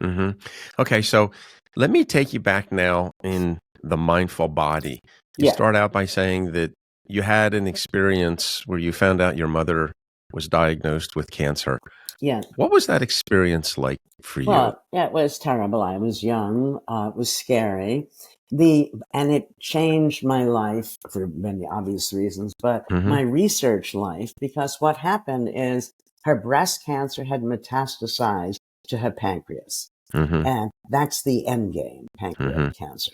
hmm Okay, so let me take you back now in the mindful body. You Yeah, start out by saying that you had an experience where you found out your mother was diagnosed with cancer. yeah. What was that experience like for you? Well, yeah, it was terrible. I was young. It was scary. And it changed my life for many obvious reasons, but hmm my research life, because what happened is her breast cancer had metastasized to her pancreas. hmm And that's the end game, hmm pancreatic cancer.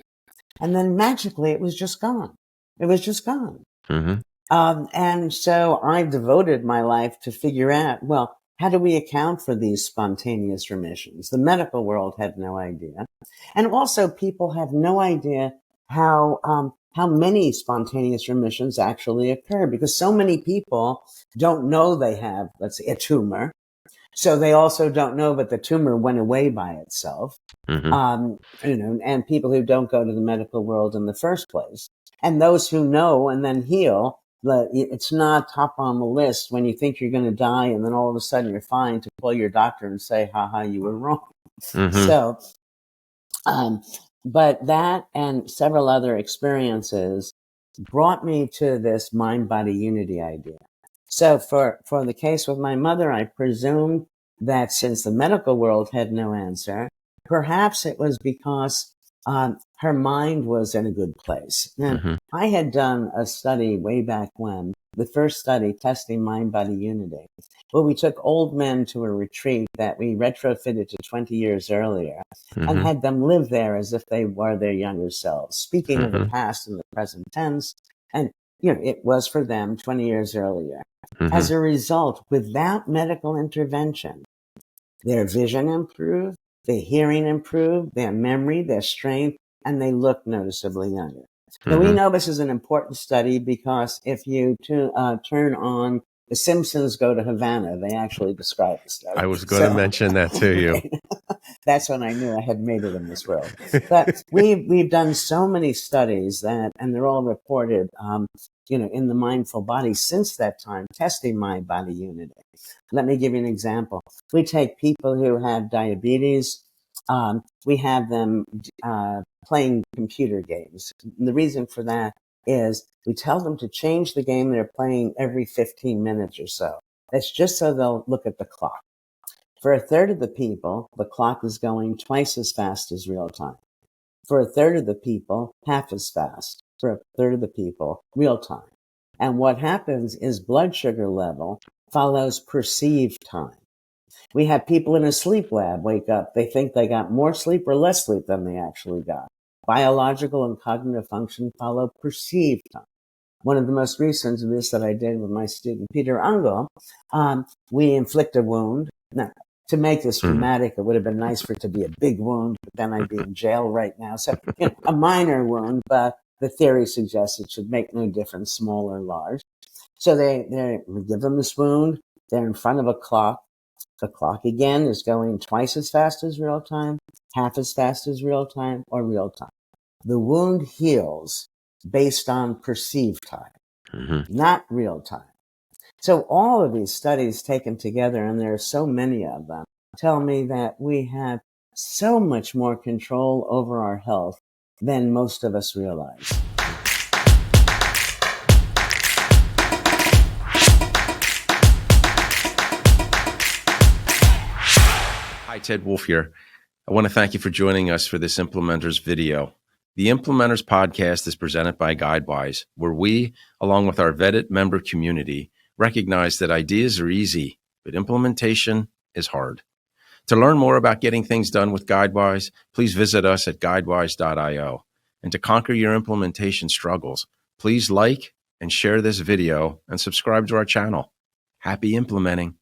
And then magically it was just gone. It was just gone. hmm And so I devoted my life to figure out, well, how do we account for these spontaneous remissions? The medical world had no idea. And also people have no idea how many spontaneous remissions actually occur because so many people don't know they have, let's say, a tumor. So they also don't know that the tumor went away by itself. hmm And people who don't go to the medical world in the first place. And those who know and then heal, it's not top on the list when you think you're going to die and then all of a sudden you're fine to call your doctor and say, haha, you were wrong. hmm So, um, but that and several other experiences brought me to this mind body unity idea. So for the case with my mother, I presumed that since the medical world had no answer, perhaps it was because her mind was in a good place. And hmm I had done a study way back when, the first study testing mind body unity, where we took old men to a retreat that we retrofitted to 20 years earlier and hmm had them live there as if they were their younger selves, speaking of the hmm past in the present tense. And, it was for them 20 years earlier. As hmm a result, without medical intervention, their vision improved, their hearing improved, their memory, their strength, and they look noticeably younger. Now, we hmm know this is an important study because if you turn on The Simpsons Go to Havana, they actually describe the study. I was going to So, mention that to you. right. That's when I knew I had made it in this world. But we've done so many studies and they're all reported, in the mindful body since that time, testing mind body unity. Let me give you an example. We take people who have diabetes. We have them playing computer games. And the reason for that is we tell them to change the game they're playing every 15 minutes or so. That's just so they'll look at the clock. For a third of the people, the clock is going twice as fast as real time. For a third of the people, half as fast. For a third of the people, real time. And what happens is blood sugar level follows perceived time. We have people in a sleep lab wake up. They think they got more sleep or less sleep than they actually got. Biological and cognitive function follow perceived time. One of the most recent of this that I did with my student, Peter Ungle, we inflict a wound. Now, to make this hmm dramatic, it would have been nice for it to be a big wound, but then I'd be in jail right now. So, a minor wound, but the theory suggests it should make no difference, small or large. So we give them this wound. They're in front of a clock. The clock again is going twice as fast as real time, half as fast as real time, or real time. The wound heals based on perceived time, hmm not real time. So all of these studies taken together, and there are so many of them, tell me that we have so much more control over our health than most of us realize. Hi, Ted Wolf here. I want to thank you for joining us for this Implementors video. The Implementors podcast is presented by Guidewise, where we, along with our vetted member community, recognize that ideas are easy, but implementation is hard. To learn more about getting things done with Guidewise, please visit us at guidewise.io. And to conquer your implementation struggles, please like and share this video and subscribe to our channel. Happy implementing.